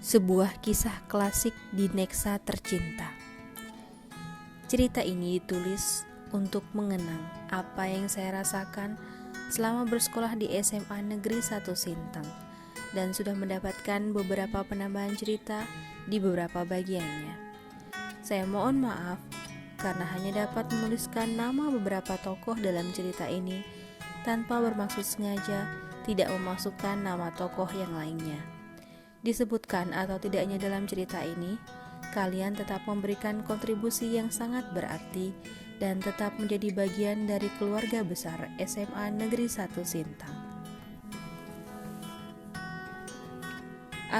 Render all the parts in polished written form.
Sebuah kisah klasik di Nexa tercinta. Cerita ini ditulis untuk mengenang apa yang saya rasakan selama bersekolah di SMA Negeri 1 Sintang dan sudah mendapatkan beberapa penambahan cerita di beberapa bagiannya. Saya mohon maaf karena hanya dapat menuliskan nama beberapa tokoh dalam cerita ini tanpa bermaksud sengaja tidak memasukkan nama tokoh yang lainnya. Disebutkan atau tidaknya dalam cerita ini, kalian tetap memberikan kontribusi yang sangat berarti dan tetap menjadi bagian dari keluarga besar SMA Negeri 1 Sintang.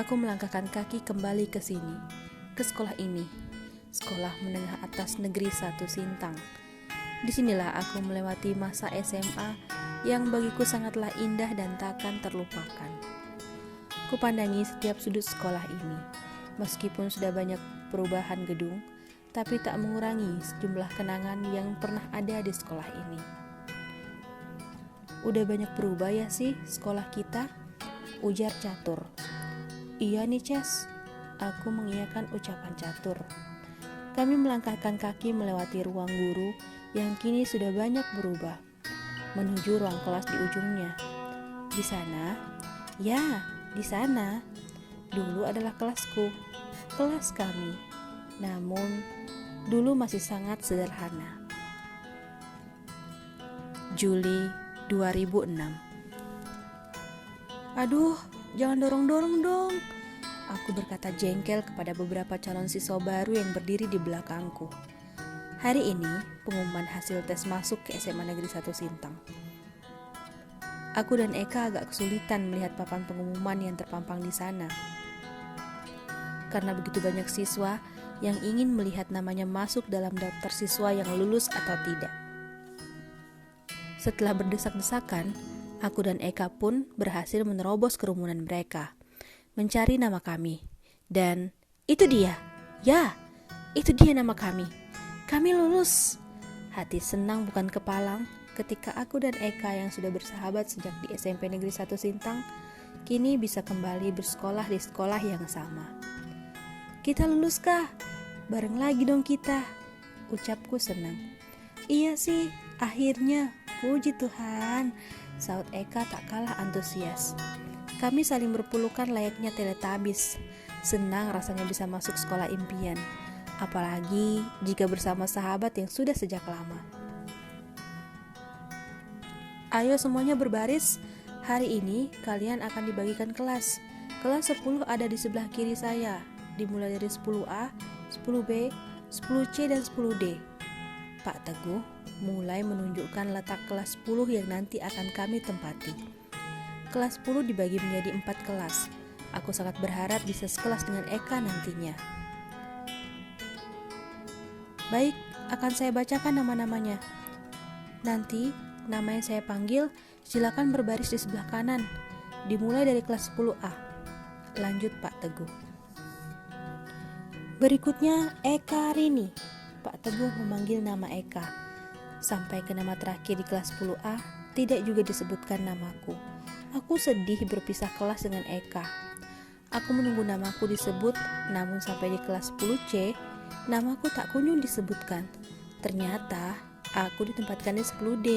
Aku melangkahkan kaki kembali ke sini, ke sekolah ini, Sekolah Menengah Atas Negeri 1 Sintang. Disinilah aku melewati masa SMA yang bagiku sangatlah indah dan takkan terlupakan. Kupandangi setiap sudut sekolah ini, meskipun sudah banyak perubahan gedung, tapi tak mengurangi sejumlah kenangan yang pernah ada di sekolah ini. Udah banyak berubah ya sih sekolah kita? Ujar Catur. Iya nih Ces, aku mengiyakan ucapan Catur. Kami melangkahkan kaki melewati ruang guru yang kini sudah banyak berubah, menuju ruang kelas di ujungnya. Di sana, dulu adalah kelasku, kelas kami. Namun, dulu masih sangat sederhana. Juli 2006. Aduh, jangan dorong-dorong dong. Aku berkata jengkel kepada beberapa calon siswa baru yang berdiri di belakangku. Hari ini, pengumuman hasil tes masuk ke SMA Negeri 1 Sintang. Aku dan Eka agak kesulitan melihat papan pengumuman yang terpampang di sana. Karena begitu banyak siswa yang ingin melihat namanya masuk dalam daftar siswa yang lulus atau tidak. Setelah berdesak-desakan, aku dan Eka pun berhasil menerobos kerumunan mereka, mencari nama kami. Dan itu dia, itu dia nama kami. Kami lulus. Hati senang bukan kepalang ketika aku dan Eka yang sudah bersahabat sejak di SMP Negeri 1 Sintang kini bisa kembali bersekolah di sekolah yang sama. Kita lulus kah? Bareng lagi dong kita, ucapku senang. Iya sih, akhirnya, puji Tuhan, saut Eka tak kalah antusias. Kami saling berpelukan layaknya Teletubbies. Senang rasanya bisa masuk sekolah impian, apalagi jika bersama sahabat yang sudah sejak lama. Ayo semuanya berbaris. Hari ini kalian akan dibagikan kelas. Kelas 10 ada di sebelah kiri saya, dimulai dari 10A, 10B, 10C dan 10D. Pak Teguh mulai menunjukkan letak kelas 10 yang nanti akan kami tempati. Kelas 10 dibagi menjadi 4 kelas. Aku sangat berharap bisa sekelas dengan Eka nantinya. Baik, akan saya bacakan nama-namanya. Nanti nama yang saya panggil silakan berbaris di sebelah kanan, dimulai dari kelas 10A. Lanjut Pak Teguh. Berikutnya Eka Rini. Pak Teguh memanggil nama Eka. Sampai ke nama terakhir di kelas 10A, tidak juga disebutkan namaku. Aku sedih berpisah kelas dengan Eka. Aku menunggu namaku disebut, namun sampai di kelas 10C, namaku tak kunjung disebutkan. Ternyata aku ditempatkan di 10D,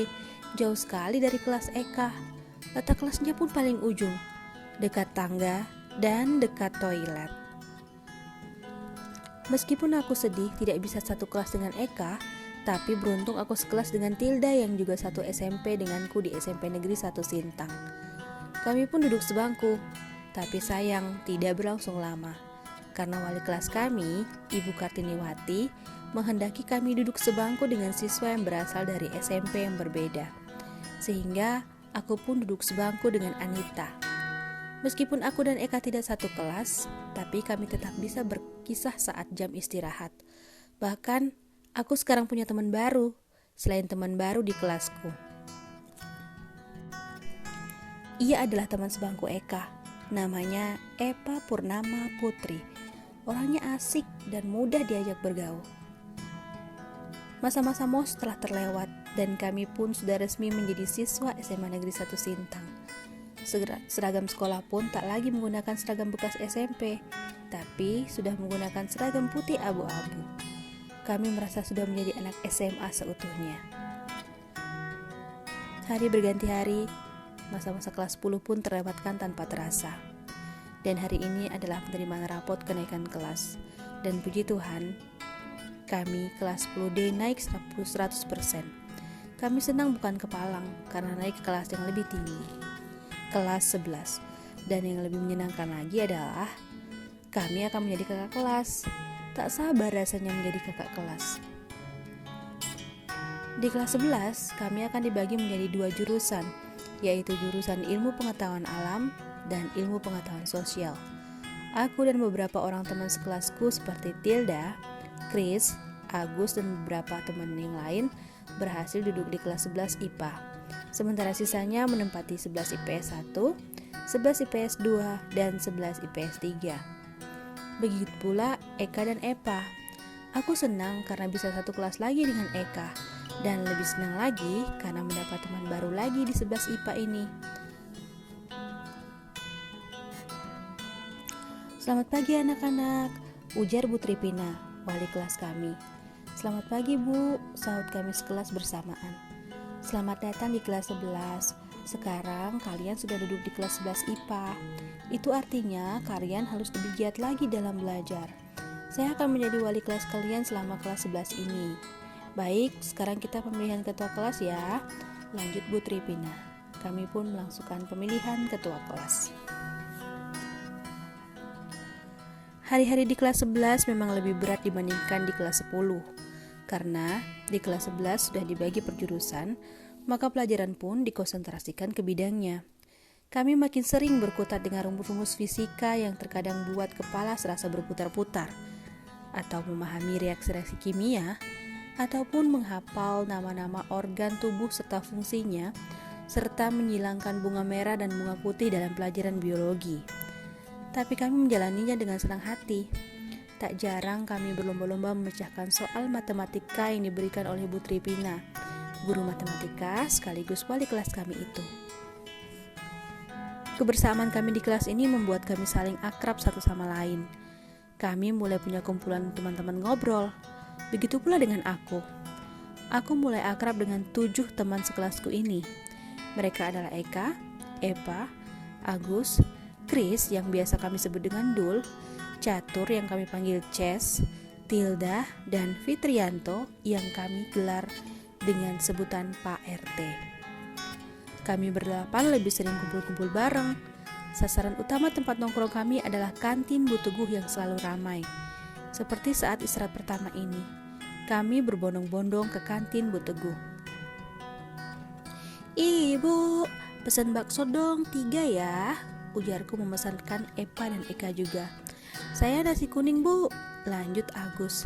jauh sekali dari kelas Eka. Letak kelasnya pun paling ujung, dekat tangga dan dekat toilet. Meskipun aku sedih tidak bisa satu kelas dengan Eka, tapi beruntung aku sekelas dengan Tilda yang juga satu SMP denganku di SMP Negeri 1 Sintang. Kami pun duduk sebangku, tapi sayang tidak berlangsung lama. Karena wali kelas kami, Ibu Kartiniwati, menghendaki kami duduk sebangku dengan siswa yang berasal dari SMP yang berbeda. Sehingga aku pun duduk sebangku dengan Anita. Meskipun aku dan Eka tidak satu kelas, tapi kami tetap bisa berkisah saat jam istirahat. Bahkan, aku sekarang punya teman baru, selain teman baru di kelasku. Ia adalah teman sebangku Eka, namanya Epa Purnama Putri. Orangnya asik dan mudah diajak bergaul. Masa-masa MOS telah terlewat dan kami pun sudah resmi menjadi siswa SMA Negeri 1 Sintang. Seragam sekolah pun tak lagi menggunakan seragam bekas SMP. tapi sudah menggunakan seragam putih abu-abu. Kami merasa sudah menjadi anak SMA seutuhnya. Hari berganti hari, masa-masa kelas 10 pun terlewatkan tanpa terasa. Dan hari ini adalah penerimaan rapot kenaikan kelas. Dan puji Tuhan, kami kelas 10D naik 100%. Kami senang bukan kepalang karena naik ke kelas yang lebih tinggi, kelas 11. Dan yang lebih menyenangkan lagi adalah kami akan menjadi kakak kelas. Tak sabar rasanya menjadi kakak kelas. Di kelas 11, kami akan dibagi menjadi 2 jurusan, yaitu jurusan ilmu pengetahuan alam dan ilmu pengetahuan sosial. Aku dan beberapa orang teman sekelasku seperti Tilda, Chris, Agus, dan beberapa teman yang lain berhasil duduk di kelas 11 IPA. Sementara sisanya menempati 11 IPS 1, 11 IPS 2, dan 11 IPS 3. Begitu pula Eka dan Epa. Aku senang karena bisa satu kelas lagi dengan Eka, dan lebih senang lagi karena mendapat teman baru lagi di 11 IPA ini. Selamat pagi anak-anak, ujar Bu Tripina, wali kelas kami. Selamat pagi Bu, sahut kami sekelas bersamaan. Selamat datang di kelas 11. Sekarang kalian sudah duduk di kelas 11 IPA. Itu artinya kalian harus lebih giat lagi dalam belajar. Saya akan menjadi wali kelas kalian selama kelas 11 ini. Baik, sekarang kita pemilihan ketua kelas ya. Lanjut Bu Tripina. Kami pun melangsungkan pemilihan ketua kelas. Hari-hari di kelas 11 memang lebih berat dibandingkan di kelas 10. Karena di kelas 11 sudah dibagi per jurusan, maka pelajaran pun dikonsentrasikan ke bidangnya. Kami makin sering berkutat dengan rumus-rumus fisika yang terkadang buat kepala serasa berputar-putar, atau memahami reaksi-reaksi kimia, ataupun menghafal nama-nama organ tubuh serta fungsinya, serta menyilangkan bunga merah dan bunga putih dalam pelajaran biologi. Tapi kami menjalaninya dengan senang hati. Tak jarang kami berlomba-lomba memecahkan soal matematika yang diberikan oleh Bu Tripina, guru matematika sekaligus wali kelas kami itu. Kebersamaan kami di kelas ini membuat kami saling akrab satu sama lain. Kami mulai punya kumpulan teman-teman ngobrol. Begitu pula dengan aku. Aku mulai akrab dengan 7 teman sekelasku ini. Mereka adalah Eka, Epa, Agus, Chris yang biasa kami sebut dengan Dul, Catur yang kami panggil Ces, Tilda, dan Fitrianto yang kami gelar dengan sebutan Pak RT. Kami berdelapan lebih sering kumpul-kumpul bareng. Sasaran utama tempat nongkrong kami adalah kantin Bu Teguh yang selalu ramai. Seperti saat istirahat pertama ini, kami berbondong-bondong ke kantin Bu Teguh. Ibu, pesan bakso dong 3 ya, ujarku memesankan Epa dan Eka juga. Saya nasi kuning Bu, lanjut Agus.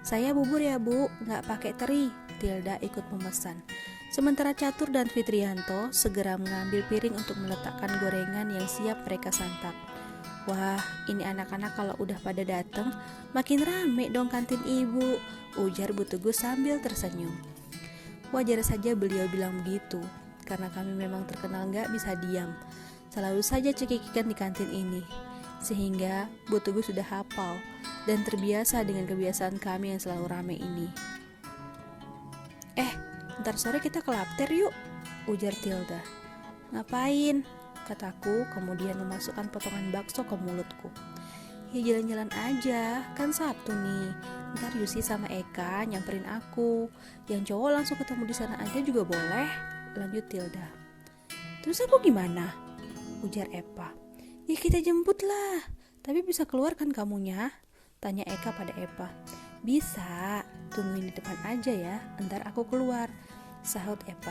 Saya bubur ya Bu, nggak pakai teri, Tilda ikut memesan. Sementara Catur dan Fitrianto segera mengambil piring untuk meletakkan gorengan yang siap mereka santap. Wah, ini anak-anak kalau udah pada dateng, makin rame dong kantin ibu, ujar Bu Teguh sambil tersenyum. Wajar saja beliau bilang begitu, karena kami memang terkenal nggak bisa diam. Selalu saja cekikikan di kantin ini, sehingga Bu Teguh sudah hafal dan terbiasa dengan kebiasaan kami yang selalu rame ini. Ntar sore kita ke Lapter yuk, ujar Tilda. Ngapain? Kataku kemudian memasukkan potongan bakso ke mulutku. Ya jalan-jalan aja, kan Sabtu nih. Ntar Yusi sama Eka nyamperin aku. Yang cowok langsung ketemu di sana aja juga boleh, lanjut Tilda. Terus aku gimana? Ujar Epa. Ya kita jemput lah, tapi bisa keluar kan kamunya? Tanya Eka pada Epa. Bisa, tungguin di depan aja ya, ntar aku keluar, sahut Epa.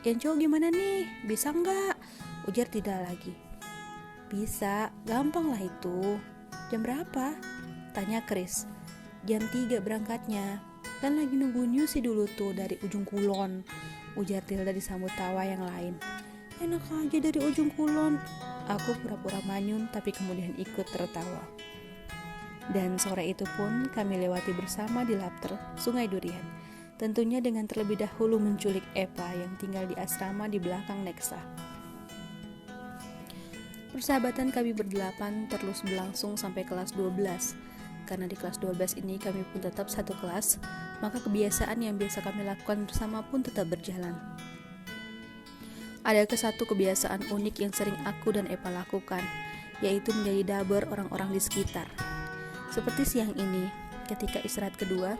Yang cowok gimana nih, bisa nggak? Ujar Tilda lagi. Bisa, gampang lah itu. Jam berapa? Tanya Chris. Jam 3 berangkatnya, kan lagi nungguin Yusi dulu tuh dari ujung kulon, ujar Tilda disambut tawa yang lain. Enak aja dari ujung kulon. Aku pura-pura manyun tapi kemudian ikut tertawa. Dan sore itu pun kami lewati bersama di Lapter Sungai Durian. Tentunya dengan terlebih dahulu menculik Epa yang tinggal di asrama di belakang Nexa. Persahabatan kami berdelapan terus berlangsung sampai kelas 12. Karena di kelas 12 ini kami pun tetap satu kelas, maka kebiasaan yang biasa kami lakukan bersama pun tetap berjalan. Ada satu kebiasaan unik yang sering aku dan Epa lakukan, yaitu menjadi daber orang-orang di sekitar. Seperti siang ini, ketika istirahat kedua,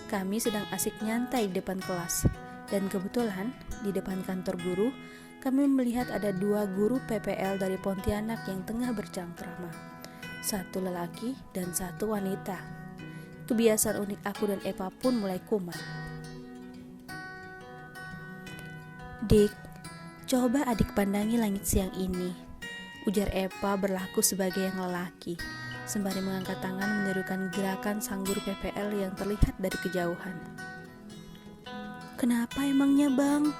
kami sedang asik nyantai di depan kelas. Dan kebetulan, di depan kantor guru, kami melihat ada 2 guru PPL dari Pontianak yang tengah bercengkrama. Satu lelaki dan satu wanita. Kebiasaan unik aku dan Epa pun mulai kumat. "Dik, coba adik pandangi langit siang ini," ujar Epa berlaku sebagai yang lelaki, sembari mengangkat tangan menyerukan gerakan sang guru PPL yang terlihat dari kejauhan. "Kenapa emangnya bang?"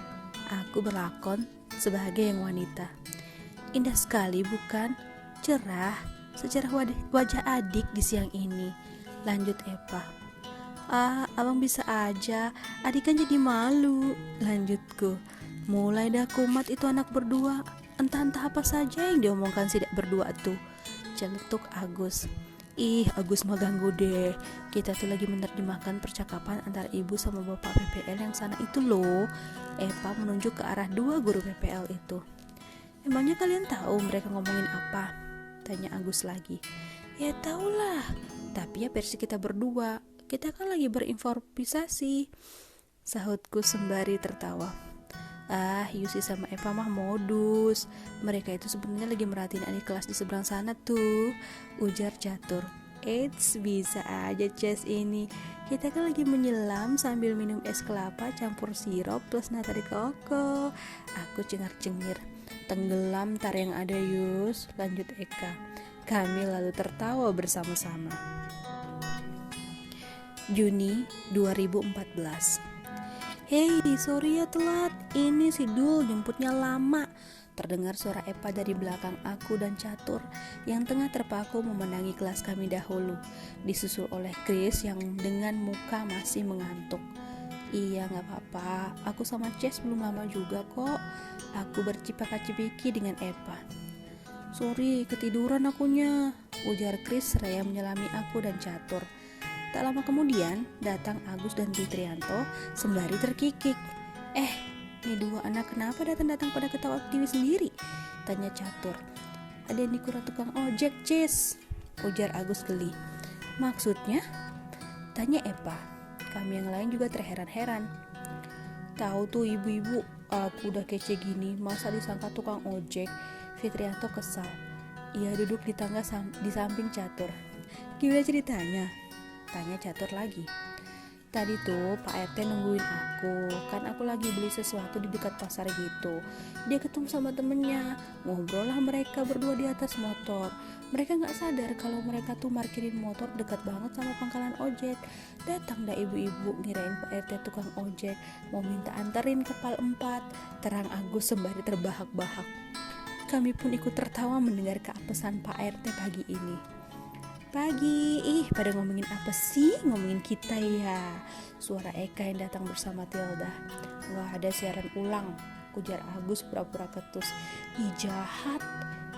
Aku berlakon sebagai yang wanita. "Indah sekali bukan? Cerah, secerah wajah adik di siang ini," lanjut Epa. "Ah, abang bisa aja, adik kan jadi malu," lanjutku. "Mulai dah kumat itu anak berdua, entah-entah apa saja yang diomongkan sidak berdua tuh," celetuk Agus. "Ih, Agus mah ganggu deh. Kita tuh lagi menerjemahkan percakapan antara ibu sama bapak PPL yang sana itu loh." Epa menunjuk ke arah 2 guru PPL itu. "Emangnya kalian tahu mereka ngomongin apa?" tanya Agus lagi. "Ya tahulah, tapi ya versi kita berdua. Kita kan lagi berimprovisasi," sahutku sembari tertawa. "Ah, Yusi sama Eva mah modus. Mereka itu sebenarnya lagi merhatiin adik kelas di seberang sana tuh," ujar Catur. "Eits, bisa aja Ces ini. Kita kan lagi menyelam sambil minum es kelapa campur sirup plus nata de coco," aku cengar-cengir. "Tenggelam tar yang ada Yus," lanjut Eka. Kami lalu tertawa bersama-sama. Juni 2014. "Hei, sorry ya telat. Ini si Dul jemputnya lama," terdengar suara Epa dari belakang aku dan Catur yang tengah terpaku memenangi kelas kami dahulu, disusul oleh Chris yang dengan muka masih mengantuk. "Iya, gak apa-apa. Aku sama Ces belum lama juga kok," aku bercipaka-cipiki dengan Epa. "Sorry, ketiduran akunya," ujar Chris seraya menyelami aku dan Catur. Tak lama kemudian, datang Agus dan Fitrianto sembari terkikik. Ini 2 anak kenapa datang-datang pada ketawa diri sendiri?" tanya Catur. "Ada yang dikira tukang ojek, Cis," ujar Agus geli. "Maksudnya?" tanya Epa. Kami yang lain juga terheran-heran. "Tahu tuh ibu-ibu, aku udah kece gini, masa disangka tukang ojek?" Fitrianto kesal. Ia duduk di tangga di samping Catur. "Gimana ceritanya?" tanya Catur lagi. "Tadi tuh Pak RT nungguin aku, kan aku lagi beli sesuatu di dekat pasar gitu. Dia ketemu sama temennya, ngobrol lah mereka berdua di atas motor. Mereka gak sadar kalau mereka tuh parkirin motor dekat banget sama pangkalan ojek. Datang dah ibu-ibu ngirain Pak RT tukang ojek, mau minta anterin ke Pal 4, terang Agus sembari terbahak-bahak. Kami pun ikut tertawa mendengar keapesan Pak RT pagi ini. "Pagi, pada ngomongin apa sih? Ngomongin kita ya," suara Eka yang datang bersama Tilda. "Gak ada siaran ulang," ujar Agus pura-pura ketus. "Ih, jahat,"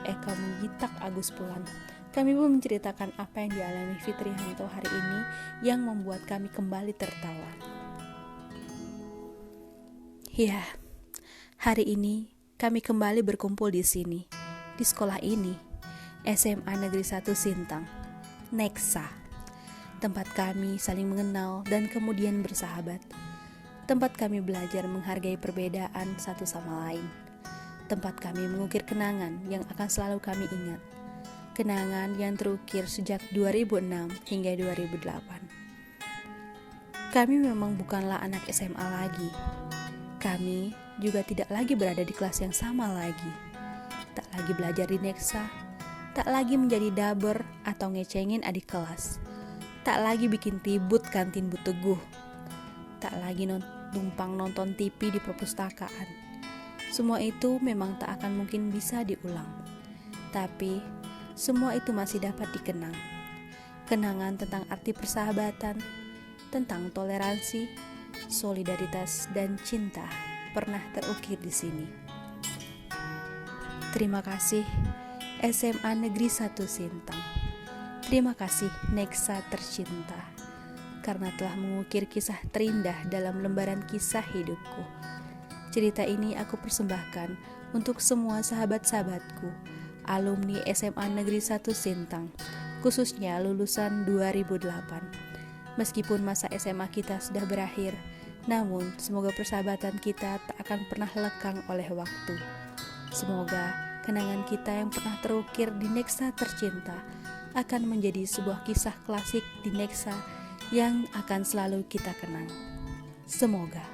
Eka menggitak Agus pulang. Kami pun menceritakan apa yang dialami Fitrianto hari ini yang membuat kami kembali tertawa. Ya, hari ini kami kembali berkumpul di sini, di sekolah ini, SMA Negeri 1 Sintang, Nexa. Tempat kami saling mengenal dan kemudian bersahabat. Tempat kami belajar menghargai perbedaan satu sama lain. Tempat kami mengukir kenangan yang akan selalu kami ingat. Kenangan yang terukir sejak 2006 hingga 2008. Kami memang bukanlah anak SMA lagi. Kami juga tidak lagi berada di kelas yang sama lagi. Tak lagi belajar di Nexa. Tak lagi menjadi daber atau ngecengin adik kelas. Tak lagi bikin ribut kantin Bu Teguh. Tak lagi numpang nonton TV di perpustakaan. Semua itu memang tak akan mungkin bisa diulang. Tapi semua itu masih dapat dikenang. Kenangan tentang arti persahabatan, tentang toleransi, solidaritas, dan cinta pernah terukir di sini. Terima kasih SMA Negeri 1 Sintang. Terima kasih Nexa tercinta, karena telah mengukir kisah terindah dalam lembaran kisah hidupku. Cerita ini aku persembahkan untuk semua sahabat-sahabatku, alumni SMA Negeri 1 Sintang, khususnya lulusan 2008. Meskipun masa SMA kita sudah berakhir, namun semoga persahabatan kita tak akan pernah lekang oleh waktu. Semoga kenangan kita yang pernah terukir di Nexa tercinta akan menjadi sebuah kisah klasik di Nexa yang akan selalu kita kenang. Semoga.